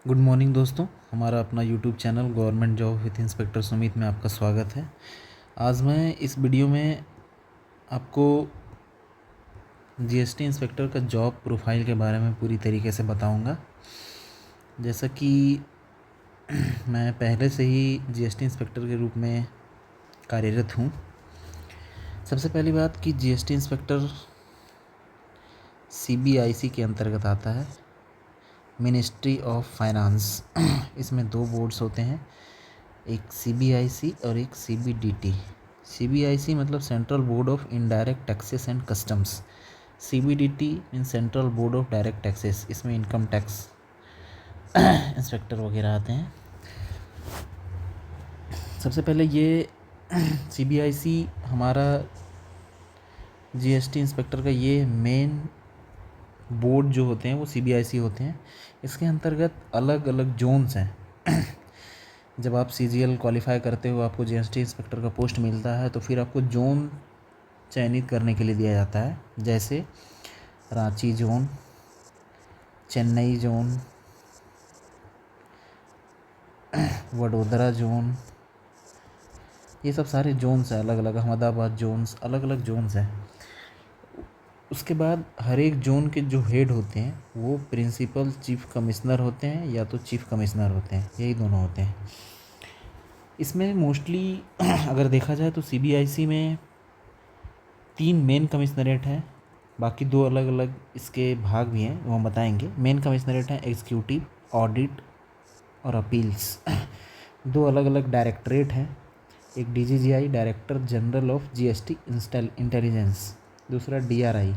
Good morning दोस्तों। हमारा अपना YouTube channel government job with inspector Sumit में आपका स्वागत है। आज मैं इस वीडियो में आपको जीएसटी इंस्पेक्टर का जॉब प्रोफाइल के बारे में पूरी तरीके से बताऊंगा। जैसा कि मैं पहले से ही जीएसटी इंस्पेक्टर के रूप में कार्यरत हूं। सबसे पहली बात कि जीएसटी इंस्पेक्टर सीबीआईसी के अंतर्गत आता है, मिनिस्ट्री ऑफ फाइनेंस। इसमें दो बोर्ड्स होते हैं, एक सीबीआईसी और एक सीबीडीटी। सीबीआईसी मतलब central board of indirect taxes and customs. CBDT mean central board of direct taxes. इसमें इनकम टैक्स इंस्पेक्टर वगैरह आते हैं। सबसे पहले ये सीबीआईसी हमारा जीएसटी इंस्पेक्टर का ये मेन बोर्ड जो होते हैं वो सीबीआईसी होते हैं। इसके अंतर्गत अलग अलग जोन्स हैं। जब आप सीजीएल क्वालिफाई करते हो, आपको जीएसटी इंस्पेक्टर का पोस्ट मिलता है, तो फिर आपको जोन चयनित करने के लिए दिया जाता है। जैसे Ranchi zone, Chennai zone, Vadodara zone, ये सब सारे जोन्स हैं अलग अलग। अहमदाबाद जोन्स, अलग अलग जोन्स हैं। उसके बाद हर एक जोन के जो हेड होते हैं वो प्रिंसिपल चीफ कमिश्नर होते हैं या तो चीफ कमिश्नर होते हैं, यही दोनों होते हैं। इसमें मोस्टली अगर देखा जाए तो सीबीआईसी में 3 मेन कमिश्नरेट हैं, बाकी 2 अलग अलग इसके भाग भी हैं, वो हम बताएंगे। मेन कमिश्नरेट हैं एग्जीक्यूटिव, ऑडिट और अपील्स। 2 अलग अलग डायरेक्टरेट हैं, एक DGGI director general of GST intelligence, दूसरा डीआरआई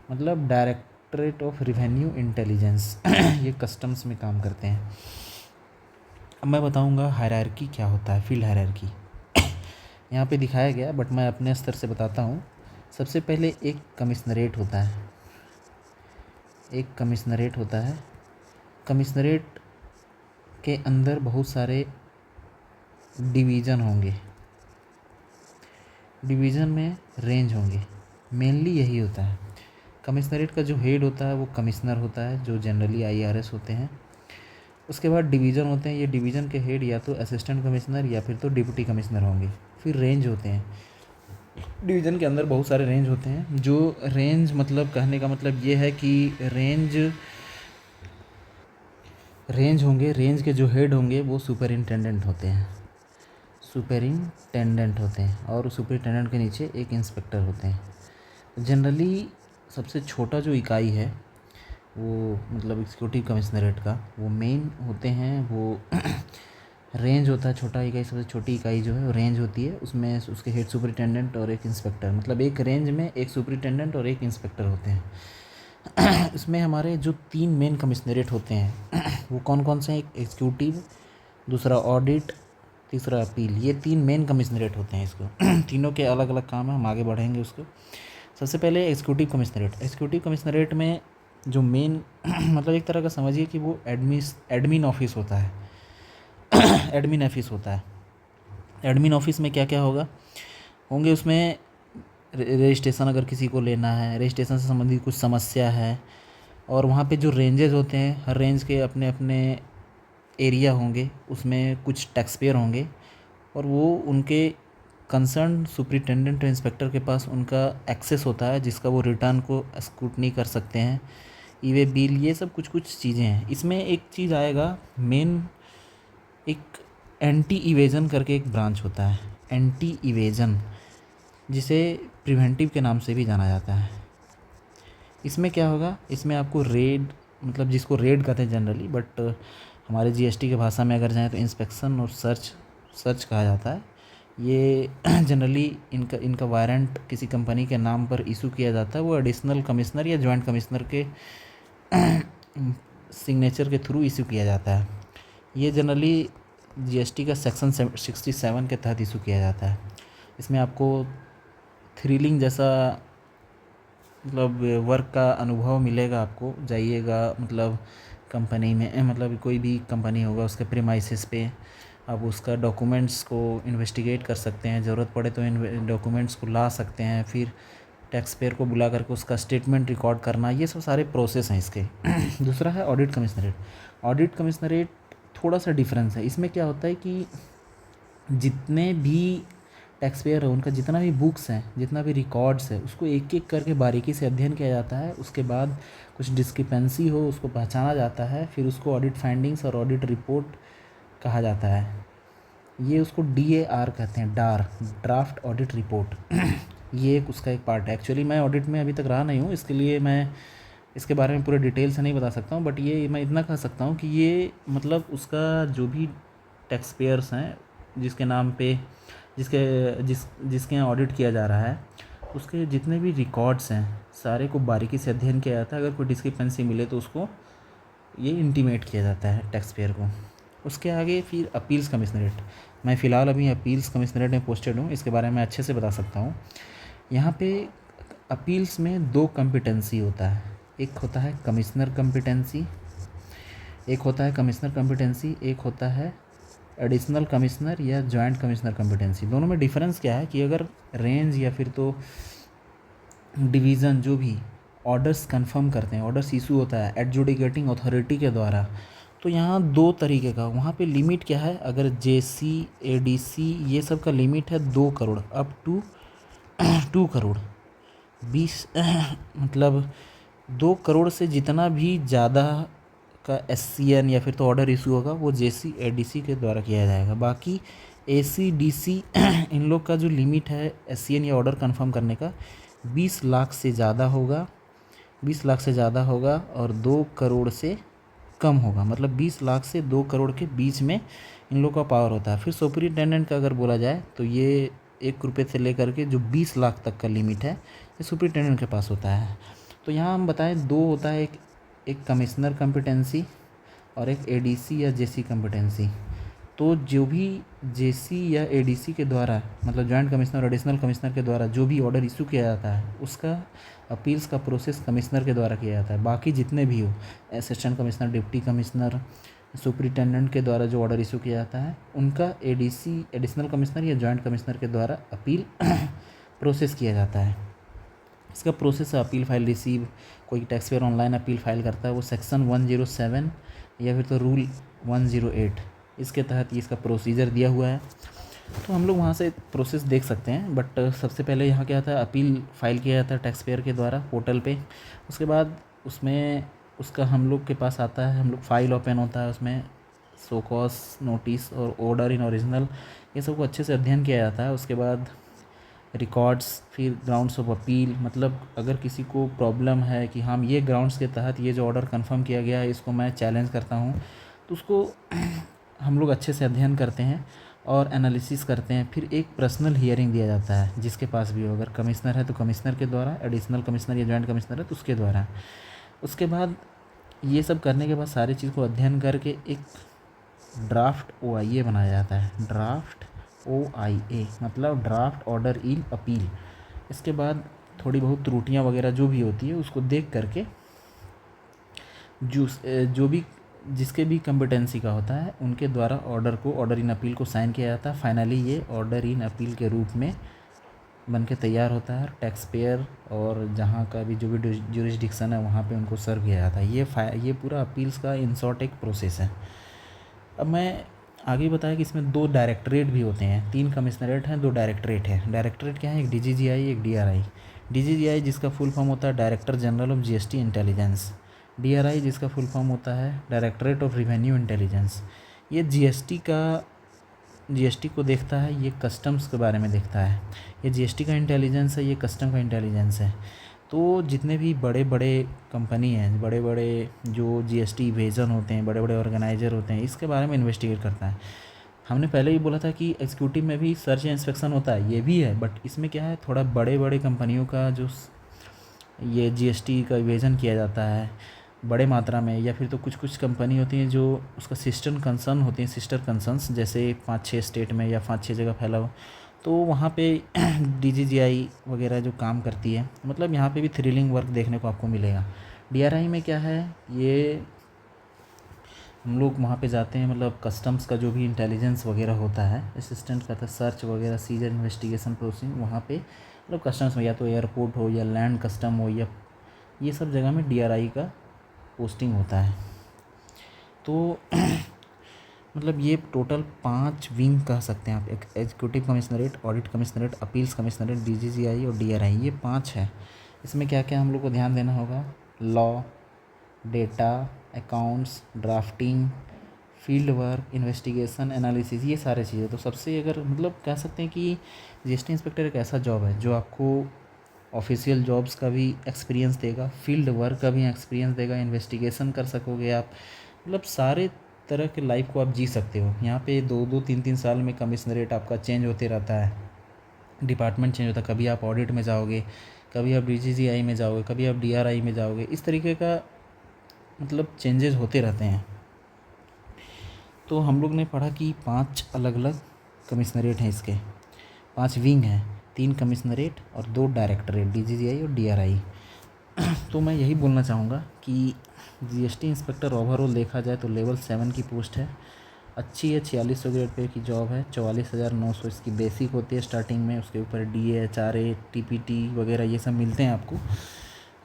मतलब डायरेक्टरेट ऑफ रिवेन्यू इंटेलिजेंस। ये कस्टम्स में काम करते हैं। अब मैं बताऊंगा हायरार्की क्या होता है, फील्ड हायरार्की। यहाँ पे दिखाया गया, बट मैं अपने स्तर से बताता हूँ। सबसे पहले एक कमिश्नरेट होता है, एक कमिश्नरेट होता है। कमिश्नरेट के अंदर बहुत सारे डिवीज़न होंगे, डिवीज़न में रेंज होंगे। मेनली यही होता है। कमिश्नरेट का जो हेड होता है वो कमिश्नर होता है, जो जनरली आईआरएस होते हैं। उसके बाद डिवीज़न होते हैं। ये डिवीज़न के हेड या तो असिस्टेंट कमिश्नर या फिर तो डिप्टी कमिश्नर होंगे। फिर रेंज होते हैं। डिवीज़न के अंदर बहुत सारे रेंज होते हैं। जो रेंज मतलब कहने का मतलब ये है कि रेंज होंगे। रेंज के जो हेड होंगे वो सुपरिंटेंडेंट होते हैं, सुपरिंटेंडेंट होते हैं। और सुपरिंटेंडेंट के नीचे एक इंस्पेक्टर होते हैं। जनरली सबसे छोटा जो इकाई है वो मतलब एग्जीक्यूटिव कमिश्नरेट का वो मेन होते हैं। वो रेंज होता है छोटा इकाई, सबसे छोटी इकाई जो है वो रेंज होती है। उसमें उसके हेड सुपरिंटेंडेंट और एक इंस्पेक्टर, मतलब एक रेंज में एक सुपरिंटेंडेंट और एक इंस्पेक्टर होते हैं। इसमें हमारे जो 3 मेन कमिश्नरेट होते हैं वो कौन कौन से हैं? एक एग्जीक्यूटिव, दूसरा ऑडिट, तीसरा अपील। ये 3 मेन कमिश्नरेट होते हैं। इसको तीनों के अलग अलग काम है, हम आगे बढ़ेंगे उसको। सबसे पहले एग्जीक्यूटिव कमिश्नरेट। एग्जीक्यूटिव कमिश्नरेट में जो मेन मतलब एक तरह का समझिए कि वो एडमिन ऑफिस होता है। एडमिन ऑफिस होता है। एडमिन ऑफिस में क्या क्या होंगे उसमें रजिस्ट्रेशन अगर किसी को लेना है, रजिस्ट्रेशन से संबंधित कुछ समस्या है, और वहाँ पे जो रेंजेस होते हैं हर रेंज के अपने अपने एरिया होंगे, उसमें कुछ टैक्स पेयर होंगे, और वो उनके कंसर्न सुपरिटेंडेंट इंस्पेक्टर के पास उनका एक्सेस होता है, जिसका वो रिटर्न को स्क्रूटनी कर सकते हैं, ई वे बिल, ये सब कुछ कुछ चीज़ें हैं। इसमें एक चीज़ आएगा मेन, एक एंटी इवेजन करके एक ब्रांच होता है, एंटी इवेजन, जिसे प्रिवेंटिव के नाम से भी जाना जाता है। इसमें क्या होगा? इसमें आपको रेड, मतलब जिसको रेड कहते हैं जनरली, बट हमारे जीएसटी के भाषा में अगर जाएँ तो इंस्पेक्शन और सर्च कहा जाता है। ये जनरली इनका वारंट किसी कंपनी के नाम पर इशू किया जाता है। वो एडिशनल कमिश्नर या जॉइंट कमिश्नर के सिग्नेचर के थ्रू इशू किया जाता है। ये जनरली जीएसटी का सेक्शन 67 के तहत इशू किया जाता है। इसमें आपको थ्रिलिंग जैसा मतलब वर्क का अनुभव मिलेगा। आपको जाइएगा मतलब कंपनी में, मतलब कोई भी कंपनी होगा उसके प्रीमाइसेस पे आप उसका डॉक्यूमेंट्स को इन्वेस्टिगेट कर सकते हैं, ज़रूरत पड़े तो इन डॉक्यूमेंट्स को ला सकते हैं, फिर टैक्स पेयर को बुला करके उसका स्टेटमेंट रिकॉर्ड करना, ये सब सारे प्रोसेस हैं इसके। दूसरा है ऑडिट कमिश्नरेट। ऑडिट कमिश्नरेट थोड़ा सा डिफरेंस है। इसमें क्या होता है कि जितने भी टैक्स पेयर है उनका जितना भी बुक्स हैं, जितना भी रिकॉर्ड्स है, उसको एक एक करके बारीकी से अध्ययन किया जाता है। उसके बाद कुछ डिस्क्रिपेंसी हो उसको पहचाना जाता है, फिर उसको ऑडिट फाइंडिंग्स और ऑडिट रिपोर्ट कहा जाता है। ये उसको DAR कहते हैं, डार, ड्राफ्ट ऑडिट रिपोर्ट। ये एक उसका एक पार्ट है। एक्चुअली मैं ऑडिट में अभी तक रहा नहीं हूँ, इसके लिए मैं इसके बारे में पूरे डिटेल से नहीं बता सकता हूँ, बट ये मैं इतना कह सकता हूँ कि ये मतलब उसका जो भी टैक्स पेयर्स हैं जिसके नाम पे जिसके यहाँ ऑडिट किया जा रहा है, उसके जितने भी रिकॉर्ड्स हैं सारे को बारीकी से अध्ययन किया जाता है। अगर कोई डिस्क्रिपेंसी मिले तो उसको ये इंटीमेट किया जाता है टैक्स पेयर को। उसके आगे फिर अपील्स कमिश्नरेट। मैं फ़िलहाल अभी अपील्स कमिश्नरेट में पोस्टेड हूँ, इसके बारे में अच्छे से बता सकता हूँ। यहाँ पे अपील्स में 2 कॉम्पिटेंसी होता है। एक होता है कमिश्नर कॉम्पिटेंसी, एक होता है एडिशनल कमिश्नर या जॉइंट कमिश्नर कॉम्पिटेंसी। दोनों में डिफरेंस क्या है कि अगर रेंज या फिर तो डिवीज़न जो भी ऑर्डर्स कंफर्म करते हैं, ऑर्डर्स इशू होता है एडजुडिकेटिंग अथॉरिटी के द्वारा, तो यहाँ 2 तरीके का वहाँ पे लिमिट क्या है। अगर JC ADC ये सब का लिमिट है 2 करोड़ अप टू 2 करोड़ 20 मतलब 2 करोड़ से जितना भी ज़्यादा का SCN या फिर तो ऑर्डर इशू होगा वो JC ADC के द्वारा किया जाएगा। बाकी AC DC इन लोग का जो लिमिट है SCN या ऑर्डर कंफर्म करने का 20 लाख से ज़्यादा होगा, 20 लाख से ज़्यादा होगा और 2 करोड़ से कम होगा। मतलब 20 लाख से 2 करोड़ के बीच में इन लोग का पावर होता है। फिर सुपरिटेंडेंट का अगर बोला जाए तो ये 1 रुपये से लेकर के जो 20 लाख तक का लिमिट है ये सुपरिटेंडेंट के पास होता है। तो यहाँ हम बताएं 2 होता है, एक कमिश्नर कॉम्पिटेंसी और एक ADC या JC कॉम्पिटेंसी। तो जो भी JC या ADC के द्वारा मतलब जॉइंट कमिश्नर और एडिशनल कमिश्नर के द्वारा जो भी ऑर्डर इशू किया जाता है उसका अपील्स का प्रोसेस कमिश्नर के द्वारा किया जाता है। बाकी जितने भी हो assistant commissioner, deputy commissioner, superintendent के द्वारा जो ऑर्डर इशू किया जाता है उनका ADC एडिशनल कमिश्नर या जॉइंट कमिश्नर के द्वारा अपील प्रोसेस किया जाता है। इसका प्रोसेस है अपील फाइल रिसीव। कोई tax payer online appeal file करता है वो सेक्शन 107 या फिर तो रूल 108 इसके तहत इसका प्रोसीजर दिया हुआ है। तो हम लोग वहाँ से प्रोसेस देख सकते हैं। बट सबसे पहले यहाँ क्या था, अपील फाइल किया जाता है टैक्स पेयर के द्वारा पोर्टल पे। उसके बाद उसमें उसका हम लोग के पास आता है, हम लोग फाइल ओपन होता है, उसमें सो कॉज नोटिस और ऑर्डर इन ओरिजिनल ये सब को अच्छे से अध्ययन किया जाता है। उसके बाद रिकॉर्ड्स, फिर ग्राउंड्स ऑफ अपील, मतलब अगर किसी को प्रॉब्लम है कि हम ये ग्राउंड्स के तहत ये जो ऑर्डर कंफर्म किया गया है इसको मैं चैलेंज करता हूँ, तो उसको हम लोग अच्छे से अध्ययन करते हैं और एनालिसिस करते हैं। फिर एक पर्सनल हियरिंग दिया जाता है जिसके पास भी हो, अगर कमिश्नर है तो कमिश्नर के द्वारा, एडिशनल कमिश्नर या जॉइंट कमिश्नर है तो उसके द्वारा। उसके बाद ये सब करने के बाद सारी चीज़ को अध्ययन करके एक ड्राफ्ट OIA बनाया जाता है। ड्राफ्ट OIA मतलब ड्राफ्ट ऑर्डर इन अपील। इसके बाद थोड़ी बहुत त्रुटियां वगैरह जो भी होती है उसको देख करके जो भी जिसके भी कॉम्पिटेंसी का होता है उनके द्वारा ऑर्डर इन अपील को साइन किया जाता है। फाइनली ये ऑर्डर इन अपील के रूप में बन के तैयार होता है। टैक्स पेयर और जहाँ का भी जो भी जुरिस्डिक्शन है वहाँ पे उनको सर्व किया जाता है। ये पूरा अपील्स का इन शॉर्ट एक प्रोसेस है। अब मैं आगे बताया कि इसमें 2 डायरेक्टरेट भी होते हैं, 3 कमिश्नरेट हैं, 2 डायरेक्टरेट हैं। डायरेक्टरेट क्या है, एक DGGI एक DRI। DGGI जिसका फुल फॉर्म होता है director general of GST intelligence. DRI जिसका फुल फॉर्म होता है डायरेक्टरेट ऑफ रिवेन्यू इंटेलिजेंस। ये GST को देखता है, ये कस्टम्स के बारे में देखता है। ये GST का इंटेलिजेंस है, ये कस्टम का इंटेलिजेंस है। तो जितने भी बड़े बड़े कंपनी हैं, बड़े बड़े जो GST इवेजन होते हैं, बड़े बड़े ऑर्गेनाइजर होते हैं, इसके बारे में इन्वेस्टिगेट करता है। हमने पहले ही बोला था कि एग्जीक्यूटिव में भी सर्च या इंस्पेक्शन होता है, ये भी है, बट इसमें क्या है थोड़ा बड़े बड़े कंपनियों का जो ये GST का इवेजन किया जाता है बड़े मात्रा में, या फिर तो कुछ कुछ कंपनी होती हैं जो उसका सिस्टर कंसर्न होती हैं, सिस्टर कंसर्न्स, जैसे 5-6 स्टेट में या 5-6 जगह फैला हो, तो वहाँ पे DGGI वगैरह जो काम करती है, मतलब यहाँ पे भी थ्रिलिंग वर्क देखने को आपको मिलेगा। DRI में क्या है, ये हम लोग वहाँ पे जाते हैं, मतलब कस्टम्स का जो भी इंटेलिजेंस वगैरह होता है, असिस्टेंट का था सर्च वगैरह, सीजर इन्वेस्टिगेशन प्रोसेसिंग, वहाँ पे मतलब कस्टम्स में या तो एयरपोर्ट हो या लैंड कस्टम हो या ये सब जगह में DRI का पोस्टिंग होता है। तो मतलब ये टोटल 5 विंग कह सकते हैं आप। एक executive commissionerate, audit commissionerate, appeals commissionerate, DGGI और डीआरआई, ये 5 है। इसमें क्या क्या हम लोग को ध्यान देना होगा? Law, data, accounts, drafting, field work, investigation, analysis, ये सारे चीज़ें। तो सबसे अगर मतलब कह सकते हैं कि जीएसटी इंस्पेक्टर एक ऐसा जॉब है जो आपको ऑफिशियल जॉब्स का भी एक्सपीरियंस देगा, फील्ड वर्क का भी एक्सपीरियंस देगा, इन्वेस्टिगेशन कर सकोगे आप, मतलब सारे तरह के लाइफ को आप जी सकते हो। यहाँ पे 2-2, 3-3 साल में कमिश्नरेट आपका चेंज होते रहता है, डिपार्टमेंट चेंज होता है। कभी आप ऑडिट में जाओगे, कभी आप डीजीजीआई में जाओगे, कभी आप डीआरआई में जाओगे। इस तरीके का मतलब चेंजेस होते रहते हैं। तो हम लोग ने पढ़ा कि 5 अलग अलग कमिश्नरेट हैं इसके, 5 विंग हैं, 3 कमिश्नरेट और 2 डायरेक्टरेट, डीजीजीआई और डीआरआई। तो मैं यही बोलना चाहूँगा कि जीएसटी इंस्पेक्टर ओवरऑल देखा जाए तो लेवल 7 की पोस्ट है, अच्छी है। 4600 ग्रेड पे की जॉब है, 44,900 इसकी बेसिक होती है स्टार्टिंग में। उसके ऊपर डीए, एचआरए, टीपीटी वगैरह ये सब मिलते हैं आपको।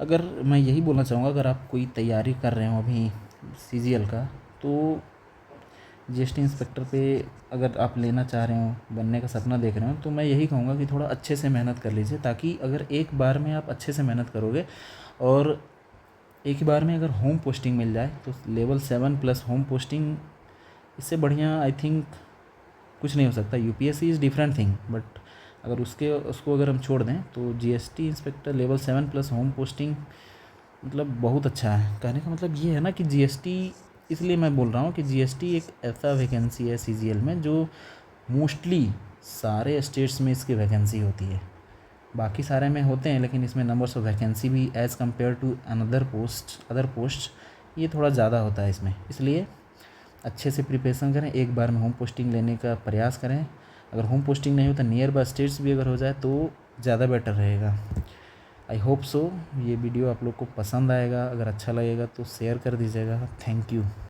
अगर मैं यही बोलना चाहूँगा, अगर आप कोई तैयारी कर रहे हो अभी सीजीएल का, तो जीएसटी इंस्पेक्टर पे अगर आप लेना चाह रहे हो, बनने का सपना देख रहे हो, तो मैं यही कहूँगा कि थोड़ा अच्छे से मेहनत कर लीजिए, ताकि अगर एक बार में आप अच्छे से मेहनत करोगे और एक ही बार में अगर होम पोस्टिंग मिल जाए, तो लेवल 7 प्लस होम पोस्टिंग, इससे बढ़िया आई थिंक कुछ नहीं हो सकता। UPSC is different thing, but अगर उसको अगर हम छोड़ दें तो GST inspector level 7 plus home posting मतलब बहुत अच्छा है। कहने का मतलब ये है ना कि जीएसटी, इसलिए मैं बोल रहा हूँ कि जीएसटी एक ऐसा वैकेंसी है सीजीएल में जो मोस्टली सारे स्टेट्स में इसकी वैकेंसी होती है। बाकी सारे में होते हैं, लेकिन इसमें नंबर्स ऑफ वैकेंसी भी as compare to other post ये थोड़ा ज़्यादा होता है इसमें। इसलिए अच्छे से प्रिपरेशन करें, एक बार में होम पोस्टिंग लेने का प्रयास करें। अगर होम पोस्टिंग नहीं होता, नियर बाय स्टेट्स भी अगर हो जाए तो ज़्यादा बेटर रहेगा। आई होप सो ये वीडियो आप लोग को पसंद आएगा। अगर अच्छा लगेगा तो शेयर कर दीजिएगा। Thank you.